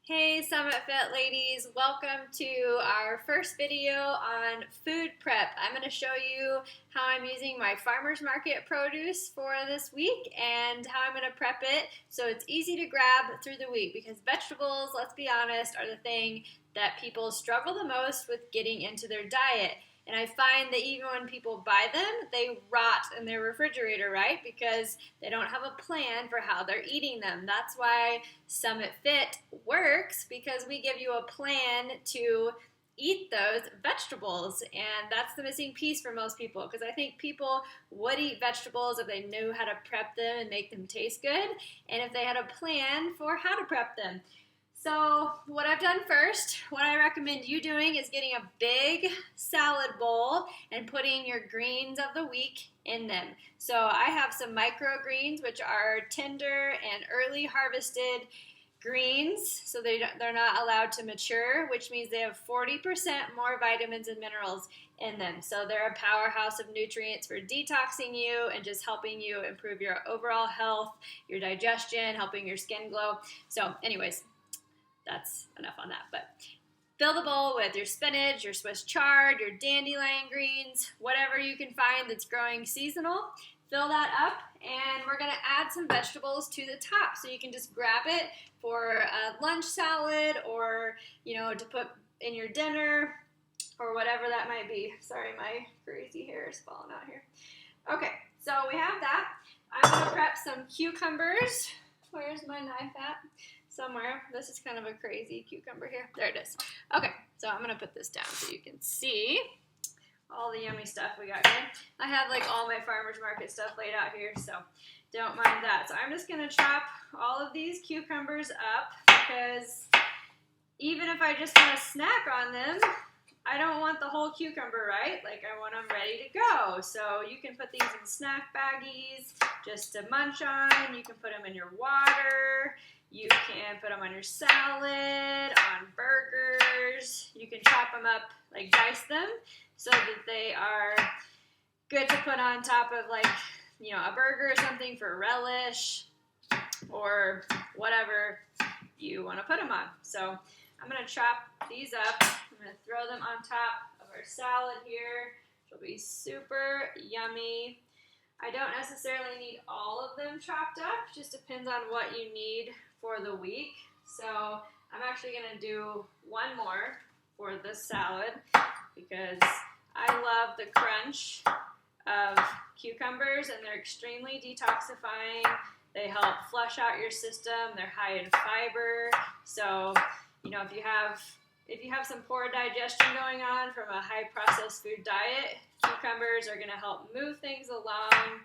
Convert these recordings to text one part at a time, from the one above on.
Hey Summit Fit ladies, welcome to our first video on food prep. I'm going to show you how I'm using my farmer's market produce for this week and how I'm going to prep it so it's easy to grab through the week, because vegetables, let's be honest, are the thing that people struggle the most with getting into their diet. And I find that even when people buy them, they rot in their refrigerator, right? Because they don't have a plan for how they're eating them. That's why Summit Fit works, because we give you a plan to eat those vegetables. And that's the missing piece for most people, because I think people would eat vegetables if they knew how to prep them and make them taste good, and if they had a plan for how to prep them. So what I've done first, what I recommend you doing, is getting a big salad bowl and putting your greens of the week in them. So I have some microgreens, which are tender and early harvested greens, so they're not allowed to mature, which means they have 40% more vitamins and minerals in them. So they're a powerhouse of nutrients for detoxing you and just helping you improve your overall health, your digestion, helping your skin glow. So anyways, that's enough on that. But fill the bowl with your spinach, your Swiss chard, your dandelion greens, whatever you can find that's growing seasonal. Fill that up, and we're going to add some vegetables to the top. So you can just grab it for a lunch salad, or, to put in your dinner, or whatever that might be. Sorry, my crazy hair is falling out here. Okay, so we have that. I'm going to prep some cucumbers. Where's my knife at? Somewhere. This is kind of a crazy cucumber here. There it is. Okay, so I'm going to put this down so you can see all the yummy stuff we got here. I have all my farmer's market stuff laid out here, so don't mind that. So I'm just going to chop all of these cucumbers up, because even if I just want to snack on them, I don't want the whole cucumber, right? I want them ready to go. So you can put these in snack baggies just to munch on. You can put them in your water. You can put them on your salad, on burgers. You can chop them up, dice them, so that they are good to put on top of a burger or something for relish, or whatever you want to put them on. So I'm going to chop these up. I'm going to throw them on top of our salad here, which will be super yummy. I don't necessarily need all of them chopped up. Just depends on what you need for the week. So I'm actually going to do one more for this salad, because I love the crunch of cucumbers, and they're extremely detoxifying. They help flush out your system. They're high in fiber. So, if you have some poor digestion going on from a high processed food diet, cucumbers are going to help move things along.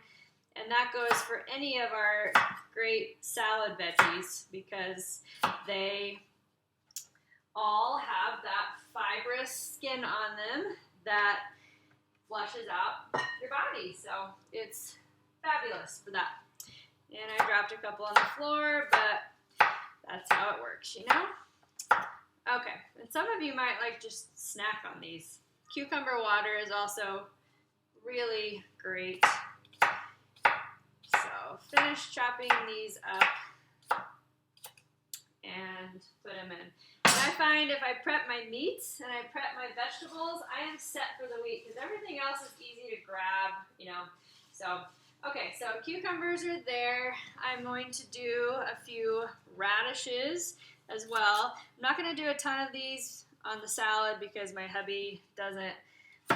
And that goes for any of our great salad veggies, because they all have that fibrous skin on them that flushes out your body. So it's fabulous for that. And I dropped a couple on the floor, but that's how it works, Okay, and some of you might just snack on these. Cucumber water is also really great. So finish chopping these up and put them in. And I find if I prep my meats and I prep my vegetables, I am set for the week, because everything else is easy to grab, So, okay, so cucumbers are there. I'm going to do a few radishes as well. I'm not going to do a ton of these on the salad, because my hubby doesn't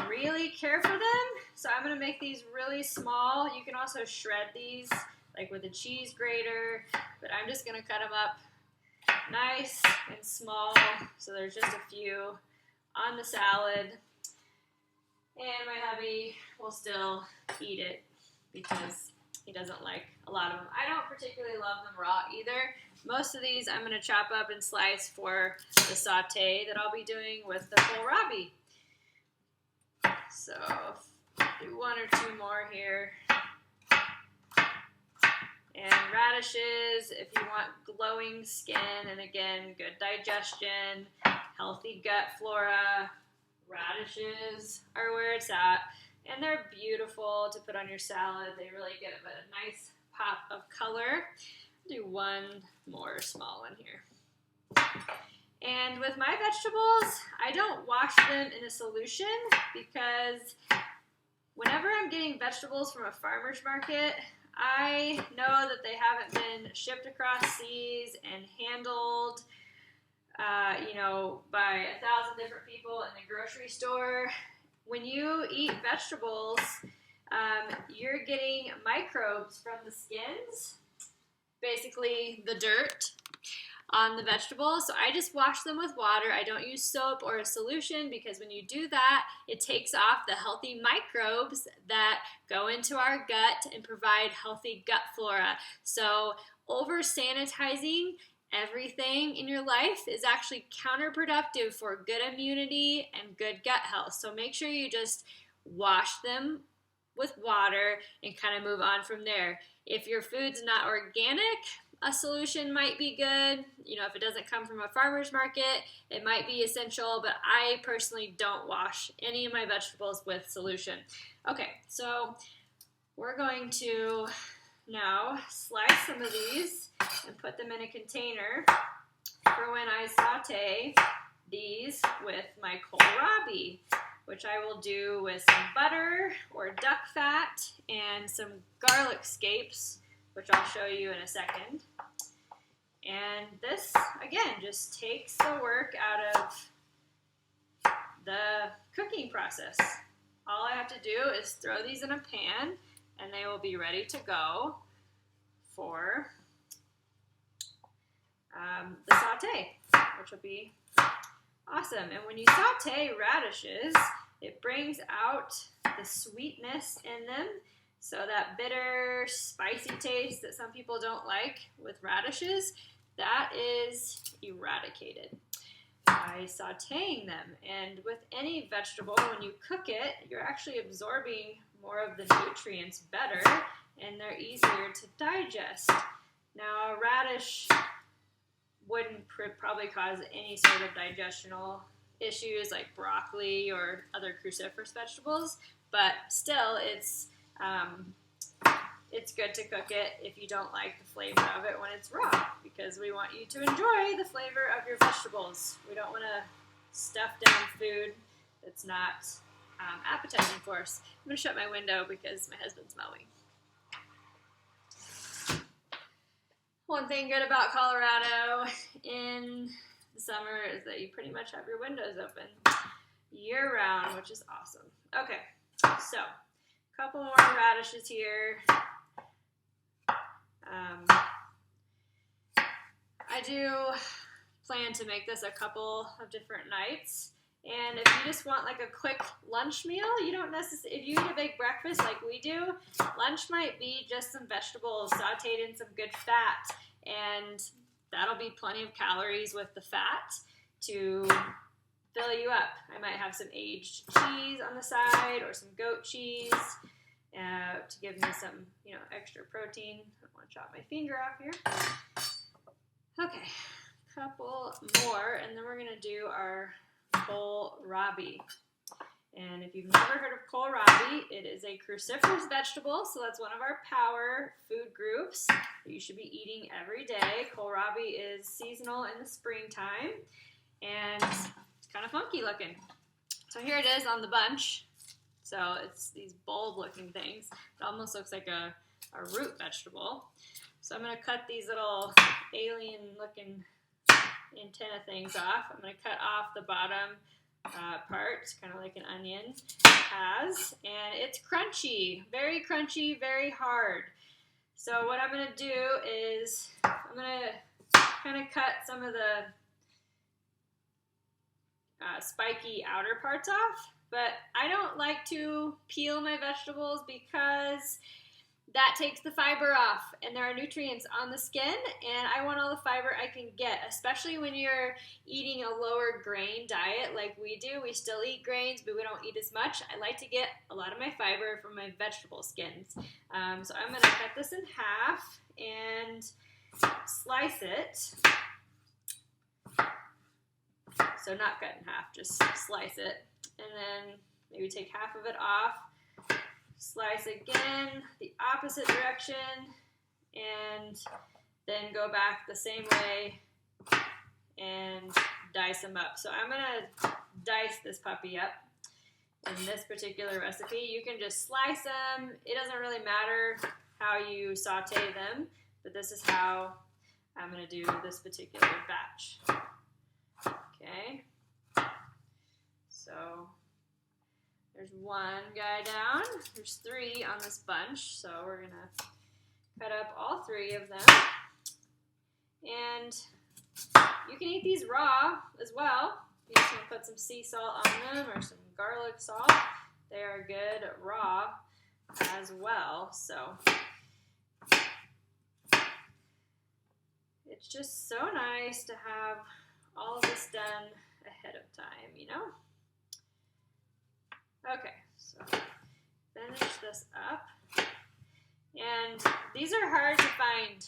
really care for them. So I'm going to make these really small. You can also shred these with a cheese grater, but I'm just going to cut them up nice and small, so there's just a few on the salad. And my hubby will still eat it, because he doesn't like a lot of them. I don't particularly love them raw either. Most of these I'm going to chop up and slice for the saute that I'll be doing with the kohlrabi. So do one or two more here. And radishes, if you want glowing skin and, again, good digestion, healthy gut flora, radishes are where it's at. And they're beautiful to put on your salad. They really give it a nice pop of color. Do one more small one here. And with my vegetables, I don't wash them in a solution because whenever I'm getting vegetables from a farmer's market, I know that they haven't been shipped across seas and handled, by 1,000 different people in the grocery store. When you eat vegetables, you're getting microbes from the skins, basically the dirt on the vegetables. So I just wash them with water. I don't use soap or a solution because when you do that, it takes off the healthy microbes that go into our gut and provide healthy gut flora. So over sanitizing everything in your life is actually counterproductive for good immunity and good gut health. So make sure you just wash them with water and kind of move on from there. If your food's not organic, a solution might be good. If it doesn't come from a farmer's market, it might be essential, but I personally don't wash any of my vegetables with solution. Okay, so we're going to now slice some of these and put them in a container for when I saute these with my kohlrabi, which I will do with some butter or duck fat and some garlic scapes, which I'll show you in a second. And this, again, just takes the work out of the cooking process. All I have to do is throw these in a pan, and they will be ready to go for the saute, which will be awesome. And when you saute radishes, it brings out the sweetness in them. So that bitter, spicy taste that some people don't like with radishes, that is eradicated by sauteing them. And with any vegetable, when you cook it, you're actually absorbing more of the nutrients better, and they're easier to digest. Now, a radish wouldn't probably cause any sort of digestional issues like broccoli or other cruciferous vegetables, but still, it's good to cook it if you don't like the flavor of it when it's raw, because we want you to enjoy the flavor of your vegetables. We don't want to stuff down food that's not appetizing for us. I'm going to shut my window because my husband's mowing. One thing good about Colorado in the summer is that you pretty much have your windows open year-round, which is awesome. Okay, so a couple more radishes here. I do plan to make this a couple of different nights. And if you just want like a quick lunch meal, you don't necessarily, if you eat a big breakfast like we do, lunch might be just some vegetables sauteed in some good fat. And that'll be plenty of calories with the fat to fill you up. I might have some aged cheese on the side or some goat cheese to give me some, extra protein. I don't want to chop my finger off here. Okay, a couple more, and then we're going to do our kohlrabi. And if you've never heard of kohlrabi, it is a cruciferous vegetable, so that's one of our power food groups that you should be eating every day. Kohlrabi is seasonal in the springtime, and it's kind of funky looking. So here it is on the bunch. So it's these bulb-looking things. It almost looks like a root vegetable. So I'm going to cut these little alien-looking antenna things off. I'm going to cut off the bottom part, kind of like an onion has, and it's crunchy, very hard. So what I'm going to do is I'm going to kind of cut some of the spiky outer parts off, but I don't like to peel my vegetables because that takes the fiber off, and there are nutrients on the skin, and I want all the fiber I can get, especially when you're eating a lower grain diet like we do. We still eat grains, but we don't eat as much. I like to get a lot of my fiber from my vegetable skins. So I'm going to cut this in half and slice it. So not cut in half, just slice it, and then maybe take half of it off. Slice again the opposite direction, and then go back the same way and dice them up. So I'm gonna dice this puppy up in this particular recipe. You can just slice them. It doesn't really matter how you saute them, but this is how I'm gonna do this particular batch. Okay, so there's one guy down. There's 3 on this bunch, so we're gonna cut up all 3 of them. And you can eat these raw as well. You just want to put some sea salt on them or some garlic salt. They are good raw as well. So it's just so nice to have all of this done ahead of time, you know? Okay, so finish this up. And these are hard to find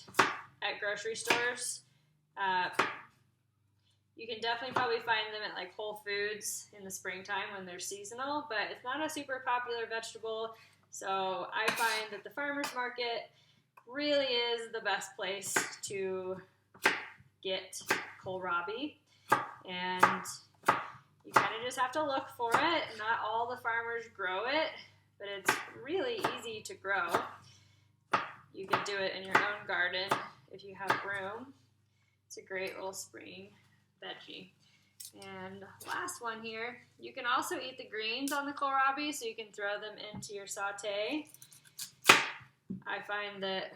at grocery stores. You can definitely probably find them at like Whole Foods in the springtime when they're seasonal, but it's not a super popular vegetable. So I find that the farmer's market really is the best place to get kohlrabi. And you kind of just have to look for it. Not all the farmers grow it, but it's really easy to grow. You can do it in your own garden if you have room. It's a great little spring veggie. And last one here, you can also eat the greens on the kohlrabi, so you can throw them into your saute. I find that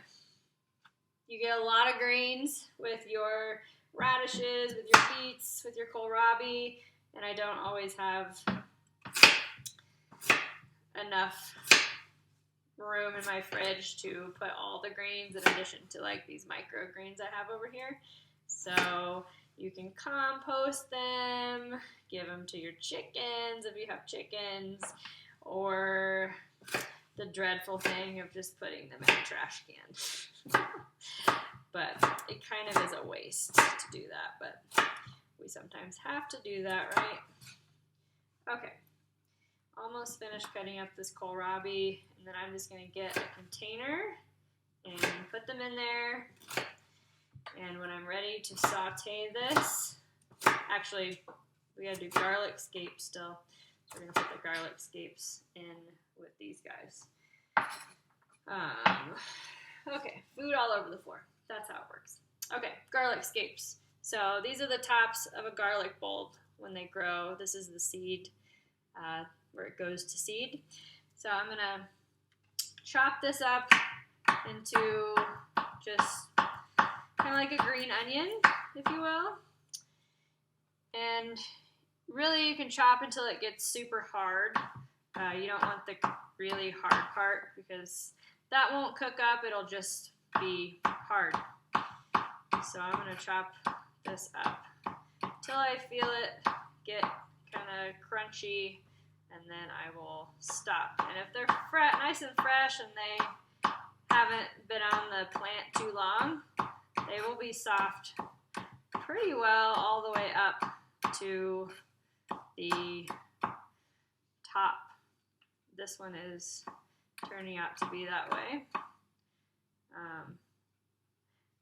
you get a lot of greens with your radishes, with your beets, with your kohlrabi, and I don't always have enough room in my fridge to put all the greens in addition to like these microgreens I have over here. So you can compost them, give them to your chickens if you have chickens, or the dreadful thing of just putting them in a trash can. But it kind of is a waste to do that, but we sometimes have to do that, right? Okay, almost finished cutting up this kohlrabi, and then I'm just going to get a container and put them in there. And when I'm ready to saute this, actually, we gotta do garlic scapes still. So we're gonna put the garlic scapes in with these guys. Okay, food all over the floor. That's how it works. Okay, garlic scapes. So these are the tops of a garlic bulb when they grow. This is the seed, where it goes to seed. So I'm gonna chop this up into just kind of like a green onion, if you will. And really you can chop until it gets super hard. You don't want the really hard part because that won't cook up, it'll just be hard. So I'm going to chop this up until I feel it get kind of crunchy, and then I will stop. And if they're nice and fresh and they haven't been on the plant too long, they will be soft pretty well all the way up to the top. This one is turning out to be that way.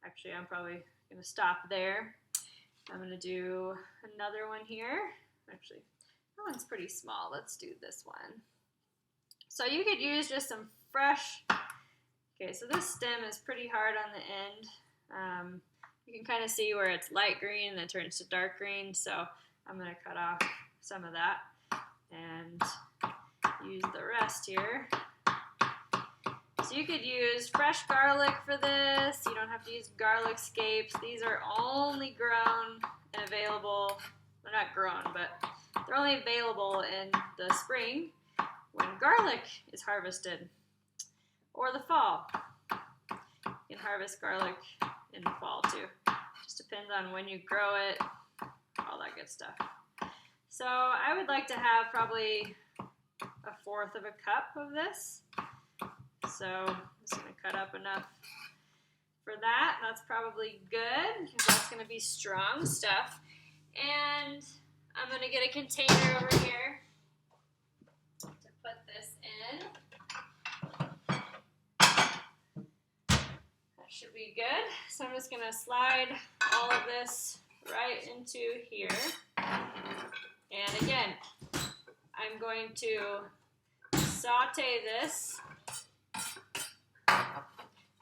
Actually, I'm probably going to stop there. I'm going to do another one here. Actually, that one's pretty small. Let's do this one. So you could use just some fresh. Okay, so this stem is pretty hard on the end. You can kind of see where it's light green and then turns to dark green, so I'm going to cut off some of that and use the rest here. So you could use fresh garlic for this. You don't have to use garlic scapes. These are only grown and available, they're not grown, but they're only available in the spring when garlic is harvested, or the fall. You can harvest garlic in the fall too. Just depends on when you grow it, all that good stuff. So I would like to have probably 1/4 of a cup of this. So I'm just going to cut up enough for that. That's probably good because that's going to be strong stuff. And I'm going to get a container over here to put this in. That should be good. So I'm just going to slide all of this right into here. And again, I'm going to saute this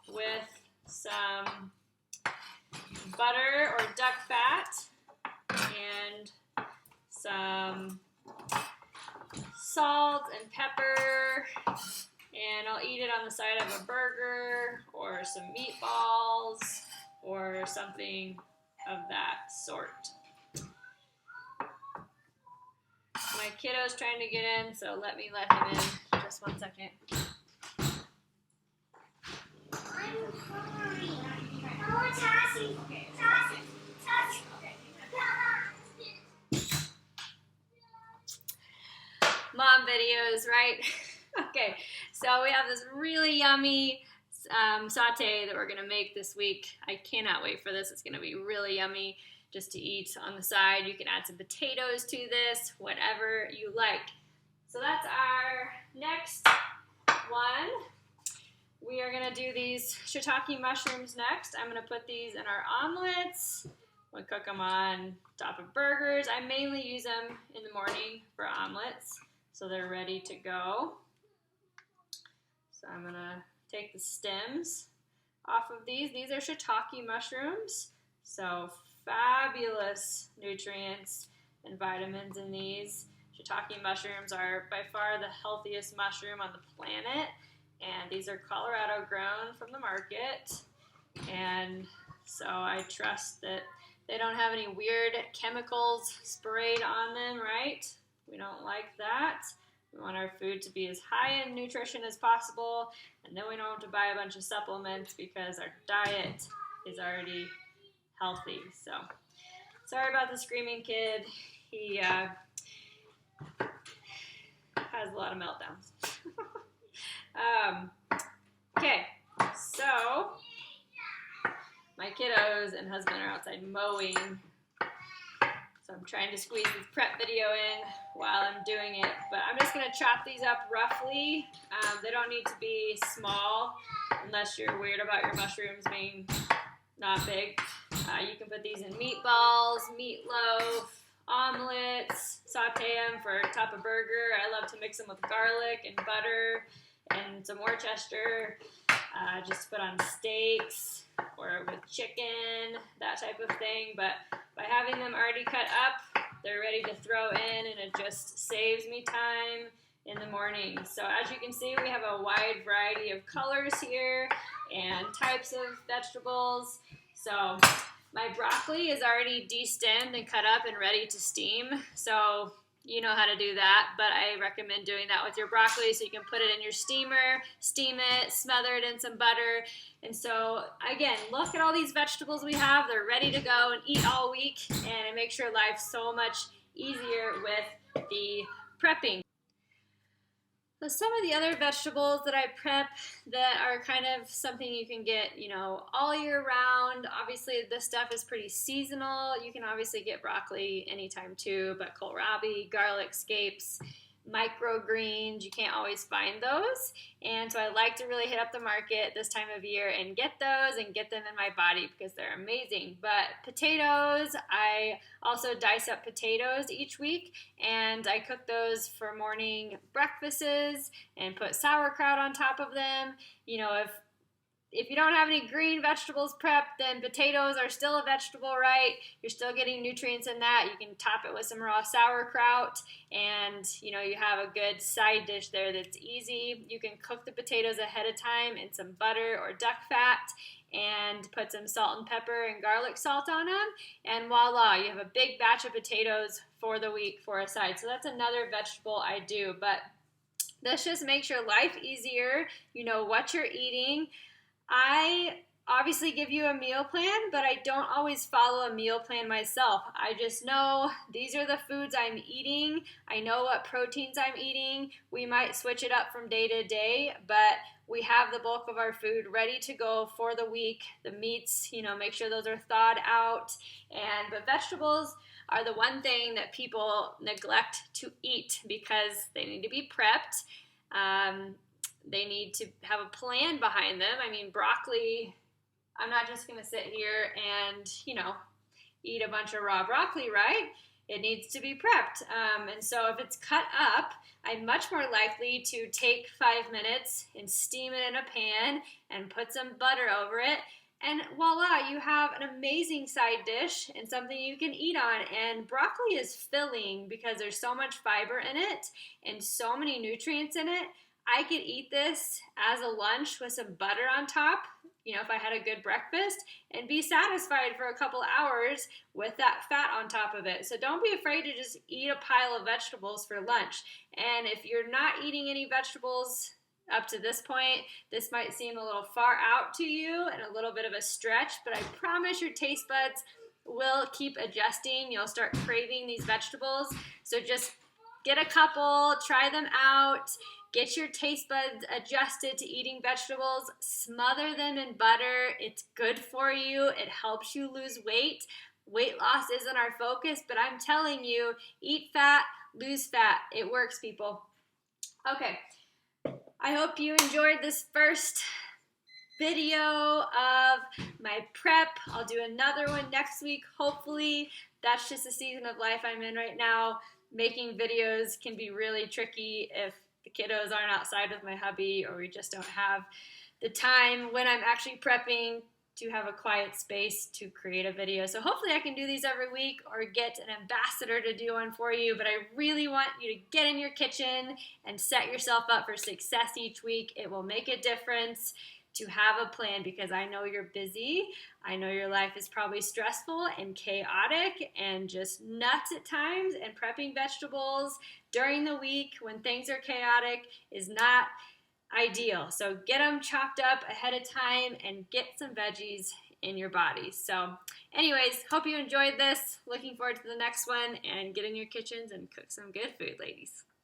with some butter or duck fat and some salt and pepper, and I'll eat it on the side of a burger or some meatballs or something of that sort. My kiddo's trying to get in, so let me let him in just 1 second. Mom videos, right? Okay, so we have this really yummy saute that we're gonna make this week. I cannot wait for this. It's gonna be really yummy just to eat on the side. You can add some potatoes to this, whatever you like. So that's our next one. We are gonna do these shiitake mushrooms next. I'm gonna put these in our omelets. We'll cook them on top of burgers. I mainly use them in the morning for omelets, so they're ready to go. So I'm gonna take the stems off of these. These are shiitake mushrooms, so fabulous nutrients and vitamins in these. Shiitake mushrooms are by far the healthiest mushroom on the planet, and these are Colorado grown from the market, and so I trust that they don't have any weird chemicals sprayed on them, right? We don't like that. We want our food to be as high in nutrition as possible, and then we don't have to buy a bunch of supplements because our diet is already healthy. So, sorry about the screaming kid. He has a lot of meltdowns. Okay, so my kiddos and husband are outside mowing, so I'm trying to squeeze this prep video in while I'm doing it, but I'm just going to chop these up roughly. They don't need to be small unless you're weird about your mushrooms being not big. You can put these in meatballs, meatloaf, omelets, saute them for top of burger. I love to mix them with garlic and butter and some Worcester, just to put on steaks or with chicken, that type of thing. But by having them already cut up, they're ready to throw in, and it just saves me time in the morning. So as you can see, we have a wide variety of colors here and types of vegetables. So my broccoli is already de-stemmed and cut up and ready to steam. So you know how to do that, but I recommend doing that with your broccoli so you can put it in your steamer, steam it, smother it in some butter. And so, again, look at all these vegetables we have. They're ready to go and eat all week, and it makes your life so much easier with the prepping. So some of the other vegetables that I prep that are kind of something you can get, all year round. Obviously, this stuff is pretty seasonal. You can obviously get broccoli anytime too, but kohlrabi, garlic scapes, microgreens, you can't always find those. And so I like to really hit up the market this time of year and get those and get them in my body because they're amazing. But potatoes, I also dice up potatoes each week, and I cook those for morning breakfasts and put sauerkraut on top of them. If you don't have any green vegetables prepped, then potatoes are still a vegetable, right? You're still getting nutrients in that. You can top it with some raw sauerkraut, and you have a good side dish there that's easy. You can cook the potatoes ahead of time in some butter or duck fat and put some salt and pepper and garlic salt on them, and voila, you have a big batch of potatoes for the week for a side. So that's another vegetable I do, but this just makes your life easier. You know what you're eating. I obviously give you a meal plan, but I don't always follow a meal plan myself. I just know these are the foods I'm eating. I know what proteins I'm eating. We might switch it up from day to day, but we have the bulk of our food ready to go for the week. The meats, make sure those are thawed out. But vegetables are the one thing that people neglect to eat because they need to be prepped. They need to have a plan behind them. I mean, broccoli, I'm not just going to sit here and, eat a bunch of raw broccoli, right? It needs to be prepped. And so if it's cut up, I'm much more likely to take 5 minutes and steam it in a pan and put some butter over it. And voila, you have an amazing side dish and something you can eat on. And broccoli is filling because there's so much fiber in it and so many nutrients in it. I could eat this as a lunch with some butter on top, if I had a good breakfast, and be satisfied for a couple hours with that fat on top of it. So don't be afraid to just eat a pile of vegetables for lunch. And if you're not eating any vegetables up to this point, this might seem a little far out to you and a little bit of a stretch, but I promise your taste buds will keep adjusting. You'll start craving these vegetables. So just get a couple, try them out, get your taste buds adjusted to eating vegetables, smother them in butter. It's good for you. It helps you lose weight. Weight loss isn't our focus, but I'm telling you, eat fat, lose fat. It works, people. Okay. I hope you enjoyed this first video of my prep. I'll do another one next week, hopefully. That's just the season of life I'm in right now. Making videos can be really tricky if the kiddos aren't outside with my hubby or we just don't have the time when I'm actually prepping to have a quiet space to create a video. So hopefully I can do these every week or get an ambassador to do one for you, but I really want you to get in your kitchen and set yourself up for success each week. It will make a difference to have a plan because I know you're busy. I know your life is probably stressful and chaotic and just nuts at times, and prepping vegetables during the week when things are chaotic is not ideal. So get them chopped up ahead of time and get some veggies in your body. So anyways, hope you enjoyed this. Looking forward to the next one, and get in your kitchens and cook some good food, ladies.